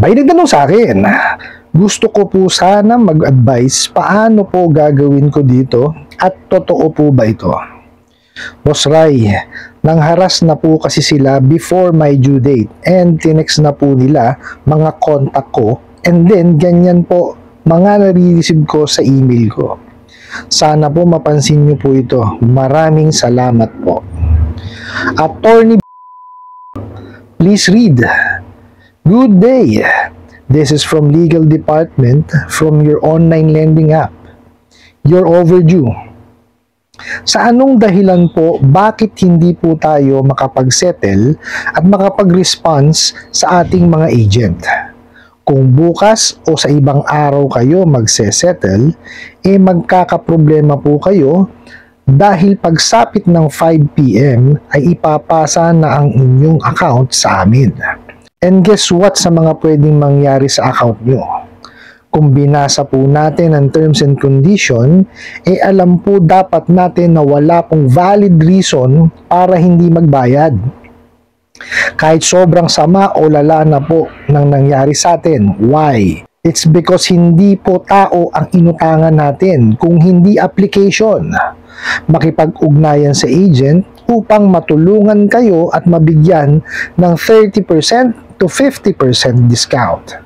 May nagtanong sa akin, gusto ko po sana mag-advise paano po gagawin ko dito at totoo po ba ito? Boss Ray, nangharas na po kasi sila before my due date and tinext na po nila mga contact ko and then ganyan po mga nare-receive ko sa email ko. Sana po mapansin nyo po ito. Maraming salamat po. Attorney, please read. Good day. This is from Legal Department from your online lending app. You're overdue. Sa anong dahilan po bakit hindi po tayo makapag-settle at makapag-response sa ating mga agent? Kung bukas o sa ibang araw kayo magse-settle, magkakaproblema po kayo dahil pagsapit ng 5 PM ay ipapasa na ang inyong account sa amin. And guess what sa mga pwedeng mangyari sa account nyo? Kung binasa po natin ang terms and condition, alam po dapat natin na wala pong valid reason para hindi magbayad. Kahit sobrang sama o lala na po nang nangyari sa atin. Why? It's because hindi po tao ang inutangan natin, kung hindi application. Makipag-ugnayan sa agent upang matulungan kayo at mabigyan ng 30% to 50% discount.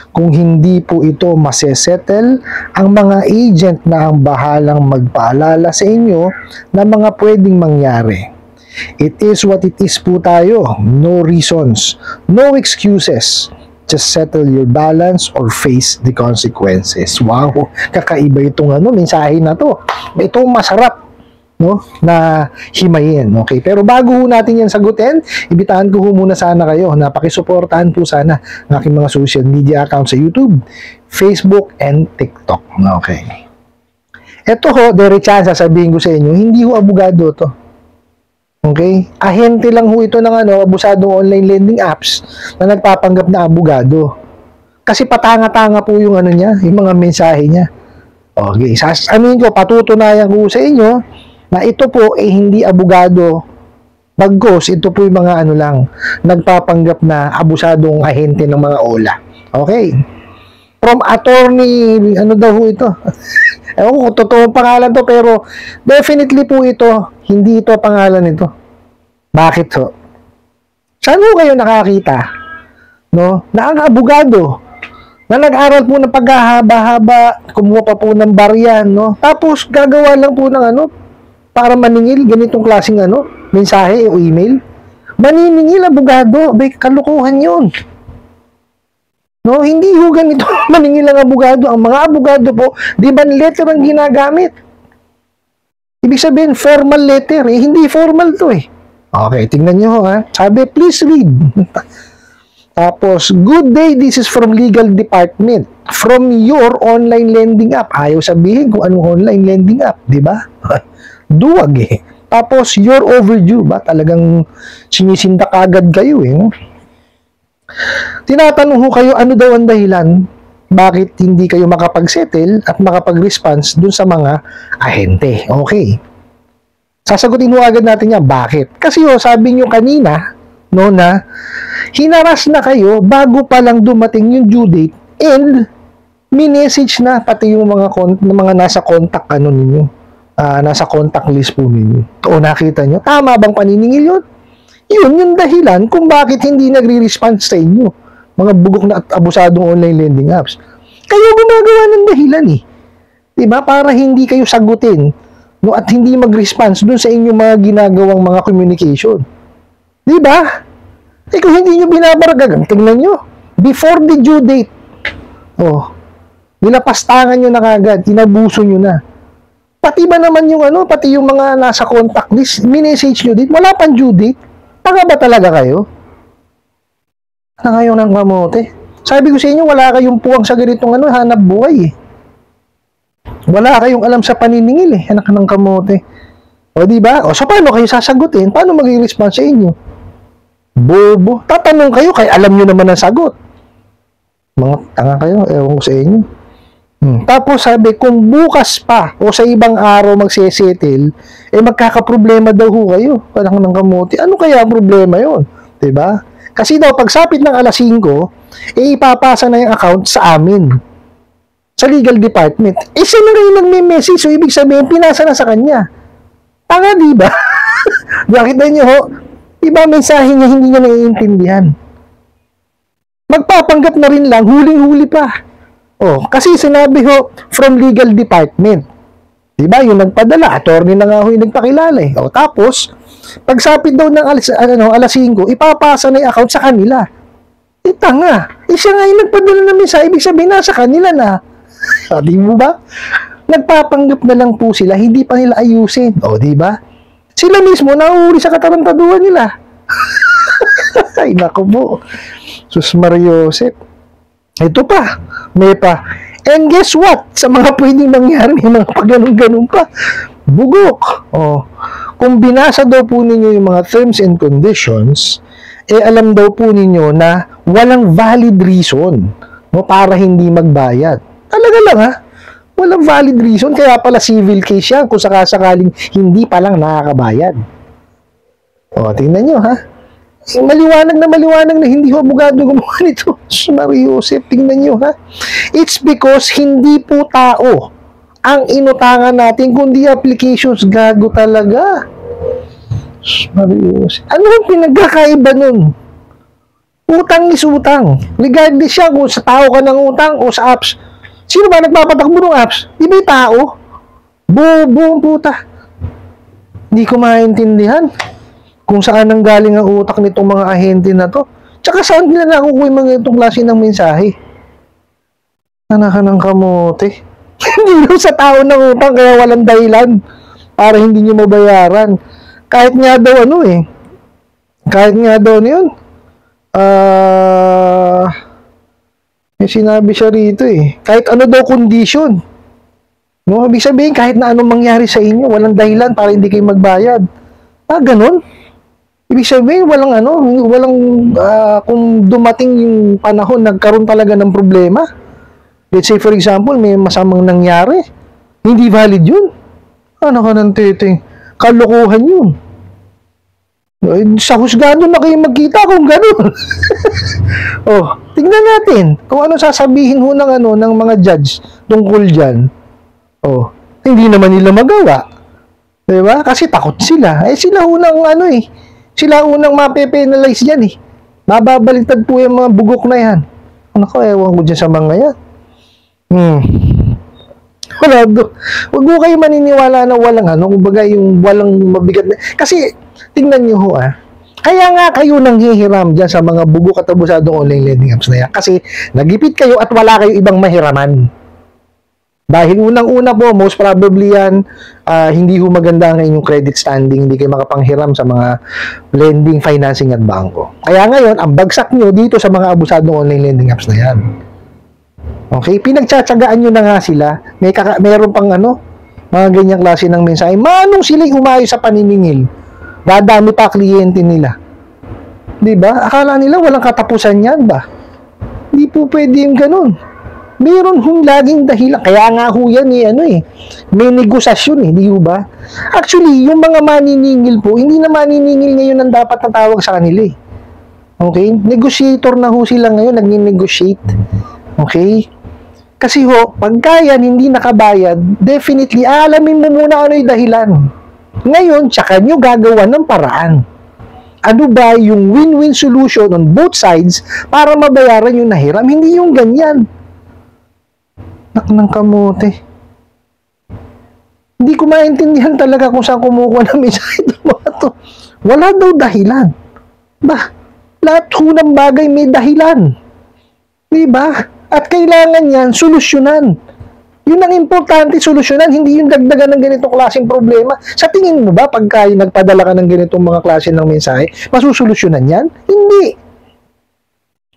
Kung hindi po ito masesettle, ang mga agent na ang bahalang magpaalala sa inyo na mga pwedeng mangyari. It is what it is po tayo. No reasons, no excuses. Just settle your balance or face the consequences. Wow, kakaiba itong mensahe na to. Ito masarap, no, na himayin. Okay, pero bago natin yan sagutin, ibitahan ko muna sana kayo na pakisuportahan po sana ng aking mga social media accounts sa YouTube, Facebook, and TikTok. Okay. Ito ho, diretsahan sasabihin ko sa inyo, hindi ho abogado to. Okay? Ahente lang ho ito ng abusadong online lending apps na nagpapanggap na abogado. Kasi patanga-tanga po yung niya, yung mga mensahe niya. Okay, sasabihin ko, patutunayan ko sa inyo na ito po hindi abogado. Bagkos, ito po yung mga lang, nagpapanggap na abusadong ahente ng mga OLA. Okay? From attorney, daw ho ito? Ewan ko kung totoo pangalan to, pero definitely po ito, hindi ito pangalan nito. Bakit ho? Saan ho kayo nakakita? No? Na ang abogado, na nag-aral po ng paghahaba-haba, kumuha pa po ng baryan, no? Tapos gagawa lang po ng para maningil, ganitong klaseng mensahe o email. Maniningil abogado, bay kalukuhan yun. No, hindi ho ganito maningil ang abogado. Ang mga abogado po, di ba letter ang ginagamit? Ibig sabihin, formal letter. Hindi formal to Okay, tingnan nyo ha. Sabi, please read. Tapos, good day, this is from Legal Department. From your online lending app. Ayaw sabihin kung anong online lending app, di ba? Duwag Tapos, you're overdue ba? Talagang sinisindak agad kayo no? Tinatanong ho kayo, ano daw ang dahilan bakit hindi kayo makapag-settle at makapag-response dun sa mga ahente. Okay. Sasagutin ho agad natin yan. Bakit? Kasi sabi nyo kanina, no, na hinaras na kayo bago pa lang dumating yung due date and minessage na pati yung mga nasa contact ninyo. Nasa contact list po ninyo. O nakita nyo, tama bang paniningil yun? Yun yung dahilan kung bakit hindi nagre-response sa inyo. Mga bugok na at abusadong online lending apps. Kayo gumagawa ng dahilan Diba? Para hindi kayo sagutin, no, at hindi mag-response dun sa inyong mga ginagawang mga communication. Diba? Kung hindi nyo binabaragagan, tingnan nyo. Before the due date, nilapastangan nyo na kagad, inabuso nyo na. Pati ba naman yung pati yung mga nasa contact list, minessage nyo din, wala pang due date. Tanga ba talaga kayo? Na kayo ng kamote? Sabi ko sa inyo, wala kayong puwang sa ganitong hanap buhay Wala kayong alam sa paniningil anak ng kamote. O diba? O so paano kayo sasagutin? Paano mag-i-response sa inyo? Bobo. Tatanong kayo, kaya alam nyo naman ang sagot. Mga tanga kayo, ewan ko sa inyo. Tapos sabi, kung bukas pa o sa ibang araw magsesettle, magkakaproblema daw ho kayo. Anak ng kamote. Ano kaya ang problema yon? Diba? Kasi daw, pagsapit ng alas 5, ipapasa na yung account sa amin, sa legal department. Siya na rin nagme-message, so ibig sabihin, pinasa na sa kanya. Tanga, di ba? Bakit na nyo, ho? Iba mensahe niya, hindi niya naiintindihan. Magpapanggap na rin lang, huling-huli pa. Kasi sinabi ho, from legal department. Diba? Yung nagpadala, attorney na nga ho yung nagpakilala eh. Tapos, pagsapit daw ng alas 5, ipapasa na yung account sa kanila. Tanga. Siya nga yung nagpadala ng mensahe, ibig sabihin nasa kanila na. Di mo ba? Nagpapanggap na lang po sila, hindi pa nila ayusin. Di ba? Sila mismo nauuli sa katarantaduhan nila. Ay, naku po. Sus Mariosep. Ito pa. May pa. And guess what? Sa mga pwedeng mangyari, may mga pag-ganun-ganun pa. Bugok. Kung binasa daw po ninyo yung mga terms and conditions, alam daw po ninyo na walang valid reason para hindi magbayad. Talaga lang ha? Walang valid reason, kaya pala civil case yan kung sakasakaling hindi pa lang nakakabayad. Tingnan nyo ha. Maliwanag na hindi ho abogado gumawa nito. Mariosep, tingnan nyo ha. It's because hindi po tao ang inutangan natin, kundi applications. Gago talaga. Mariosep. Ano ang pinagkakaiba nun? Utang is utang. Regardless siya kung sa tao ka ng utang o sa apps. Sino ba nagpapatakbo ng apps? Di ba yung tao? Buong puta. Hindi ko maintindihan kung saan nang galing ang utak nitong mga ahente na to. Tsaka saan nila nakukuha yung mga itong klase ng mensahe? Anak ka ng kamote. Hindi lang sa tao ng utang, kaya walang dahilan para hindi nyo mabayaran. Kahit nga daw kahit nga daw yun, may sinabi siya rito kahit ano daw condition. Ibig sabihin, kahit na anong mangyari sa inyo, walang dahilan para hindi kayo magbayad. Ganun. Ibig sabihin, kung dumating yung panahon, nagkaroon talaga ng problema. Let's say, for example, may masamang nangyari. Hindi valid yun. Ano ka ng titing? Kalokohan yun. Sa husgado na kayo magkita kung gano'n. Tingnan natin kung ano sasabihin ho ng mga judge tungkol dyan. Hindi naman nila magawa. Diba? Kasi takot sila. Sila unang sila unang mape-penalize dyan Mababaliktad po yung mga bugok na yan. Ewan ko dyan sa mga yan. Huwag mo kayo maniniwala na walang kumbaga yung walang mabigat na. Kasi, tingnan nyo ho kaya nga kayo nang hihiram dyan sa mga bugok at abusadong online lending apps na yan. Kasi, nagipit kayo at wala kayo ibang mahiraman. Dahil unang-una po, most probably yan, hindi ho maganda ang inyong credit standing, hindi kayo makapanghiram sa mga lending, financing at bangko. Kaya ngayon, ang bagsak nyo dito sa mga abusadong online lending apps na yan. Okay? Pinagtsatsagaan nyo na nga sila. Meron pang mga ganyang klase ng mensahe. Manong sila'y umayo sa paniningil? Dadami pa kliyente nila. Diba? Akala nila walang katapusan yan ba? Hindi po pwede yung ganun. Meron hong laging dahilan. Kaya nga ho yan may negosasyon di ba? Actually, yung mga maniningil po, hindi na maniningil ngayon ang dapat natawag sa kanila Okay? Negotiator na ho sila ngayon, nagni-negotiate. Okay? Kasi pagka yan hindi nakabayad, definitely, alamin mo muna ano yung dahilan. Ngayon, tsaka nyo gagawa ng paraan. Ano ba yung win-win solution on both sides para mabayaran yung nahiram? Hindi yung ganyan. Ng kamote. Hindi ko maintindihan talaga kung saan kumukuha ng mensahe ng mga to. Wala daw dahilan. Lahat ng bagay may dahilan. Diba? At kailangan yan, solusyonan. Yun ang importante, solusyonan, hindi yung dagdagan ng ganitong klaseng problema. Sa tingin mo ba, pagka nagpadala ka ng ganitong mga klase ng mensahe, masusolusyonan yan? Hindi.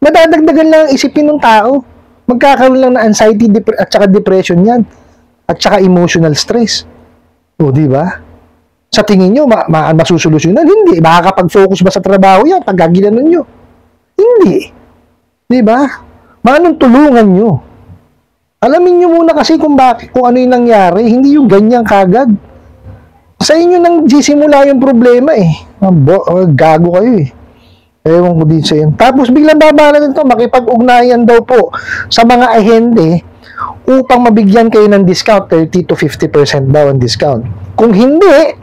Madadagdagan lang ang isipin ng tao. Magkakaroon lang ng anxiety at saka depression yan. At saka emotional stress. Di ba? Sa tingin nyo, masusolusyonan? Hindi. Makakapag-focus ba sa trabaho yan pag ginanon nyo? Hindi. Di ba? Manong tulungan nyo. Alamin nyo muna kasi kung ano yung nangyari. Hindi yung ganyan kagad. Sa inyo nang sisimula yung problema Gago kayo Ewan ko din sa yun. Tapos biglang babala nito, makipag-ugnayan daw po sa mga ahente upang mabigyan kayo ng discount, 30 to 50% daw ang discount. Kung hindi,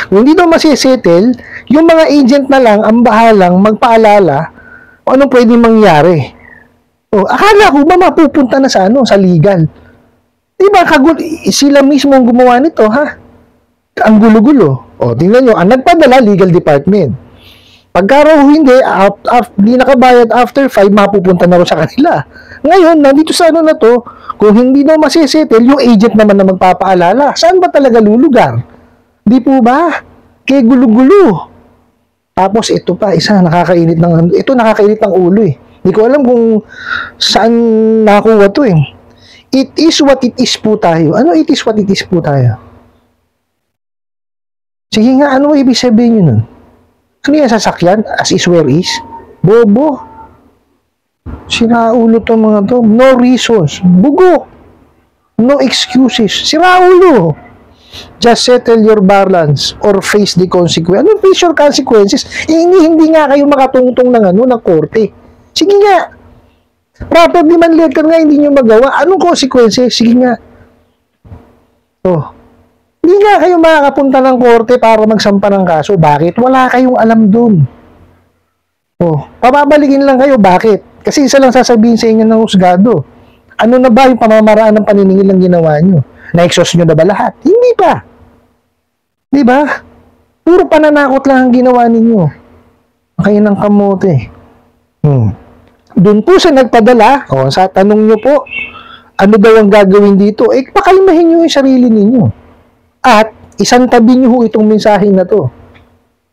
kung hindi daw masisettle, yung mga agent na lang ang bahalang magpaalala kung anong pwede mangyari. Akala ko ba mapupunta na sa sa legal? Diba, sila mismo ang gumawa nito, ha? Ang gulo-gulo. Tingnan nyo, ang nagpadala, legal department. Pagka raw hindi nakabayad after 5, mapupunta na rin sa kanila. Ngayon, nandito sa na to, kung hindi daw masisettle, yung agent naman na magpapaalala, saan ba talaga lulugar? Di po ba? Kaya gulo-gulo. Tapos ito pa, nakakainit ng ulo eh. Hindi ko alam kung saan nakuha to eh. It is what it is po tayo. Ano it is what it is po tayo? Sige nga, ano ibig sabihin yun nun? Ano yan, sasakyan? As is where is? Bobo. Siraulo to mga to. No reasons. Bugo. No excuses. Siraulo. Just settle your balance or face the consequences. Anong face your consequences? Hindi nga kayo makatungtong ng korte. Sige nga. Properly man letter nga, hindi nyo magawa. Anong consequences? Sige nga. Hindi nga kayo makakapunta ng korte para magsampa ng kaso. Bakit? Wala kayong alam dun. Pababalikin lang kayo. Bakit? Kasi isa lang sasabihin sa inyo ng husgado. Ano na ba yung pamamaraan ng paniningil ng ginawa nyo? Na-exhaust nyo na ba lahat? Hindi pa. Di ba? Puro pananakot lang ang ginawa ninyo. Kayo ng kamote. Doon po sa nagpadala, sa tanong nyo po, ano daw ang gagawin dito? Pakalmahin nyo yung sarili ninyo. At isang tabi nyo itong mensahe na to.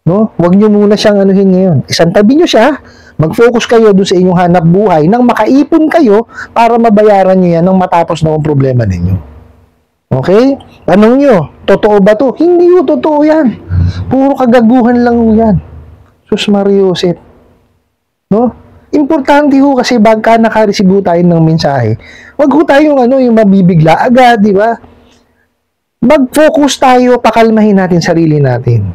Huwag nyo muna siyang anuhin ngayon. Isang tabi nyo siya, mag-focus kayo doon sa inyong hanap buhay nang makaipon kayo para mabayaran nyo yan nang matapos na ang problema ninyo. Okay? Tanong nyo, totoo ba to? Hindi ho totoo yan. Puro kagaguhan lang ho yan. Sus Mariosep. Importante ho kasi bagka nakareceive tayo ng mensahe. Huwag ho tayong yung mabibigla agad, di ba? Mag-focus tayo, pakalmahin natin sarili natin.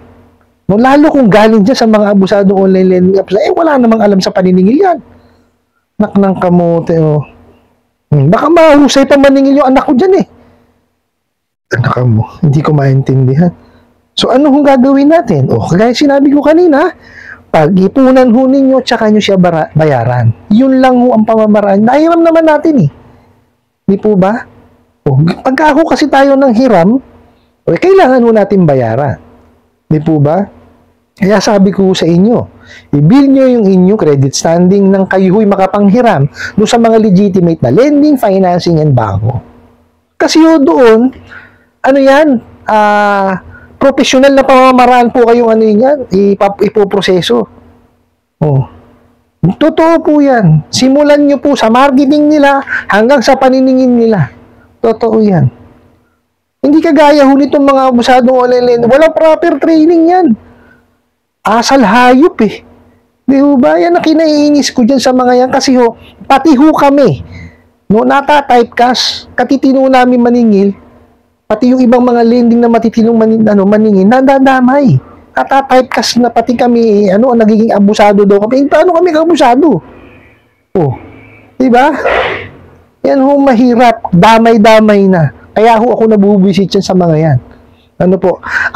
Lalo kung galing dyan sa mga abusado online lending apps, wala namang alam sa paniningil yan. Nak ng kamote, Baka mahusay pa maningil yung anak ko dyan eh. Anak mo, hindi ko maintindihan. So, ano kung gagawin natin? Kaya sinabi ko kanina, pag-ipunan ho ninyo, tsaka nyo siya bayaran. Yun lang ho ang pamamaraan. Nahiram naman natin eh. Di po ba? Pagka ako kasi tayo ng hiram, kailangan ho natin bayaran. Di po ba? Kaya sabi ko sa inyo, i-build nyo yung inyong credit standing ng kayo ho'y makapanghiram doon sa mga legitimate na lending, financing, and bangko. Kasi doon, professional na pamamaraan po kayong ipoproseso. Totoo po yan. Simulan nyo po sa marketing nila hanggang sa paniningin nila. Totoo yan. Hindi kagaya ho nitong mga abusadong online. Walang proper training yan. Asal hayop eh. Di ba? Yan ang kinaiinis ko dyan sa mga yan. Kasi pati kami. Nata-typecast. Katitino namin maningil. Pati yung ibang mga lending na matitinong maningil, nadadamay. Nata-typecast na pati kami, nagiging abusado daw kami. Paano kami kabusado? Di ba? Yan mahirap, damay-damay na. Kaya ako nabubwisit yan sa mga yan.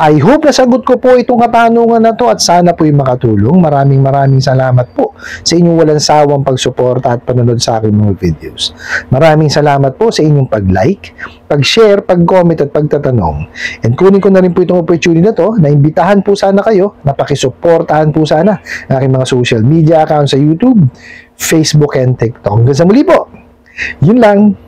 I hope nasagot ko po itong katanungan na to at sana po'y makatulong. Maraming salamat po sa inyong walang sawang pagsuporta at panonood sa aking mga videos. Maraming salamat po sa inyong pag-like, pag-share, pag-comment at pagtatanong. And kunin ko na rin po itong opportunity na to na imbitahan po sana kayo, na pakisuportahan po sana ang aking mga social media accounts sa YouTube, Facebook, and TikTok. Hanggang sa muli po. Yun lang.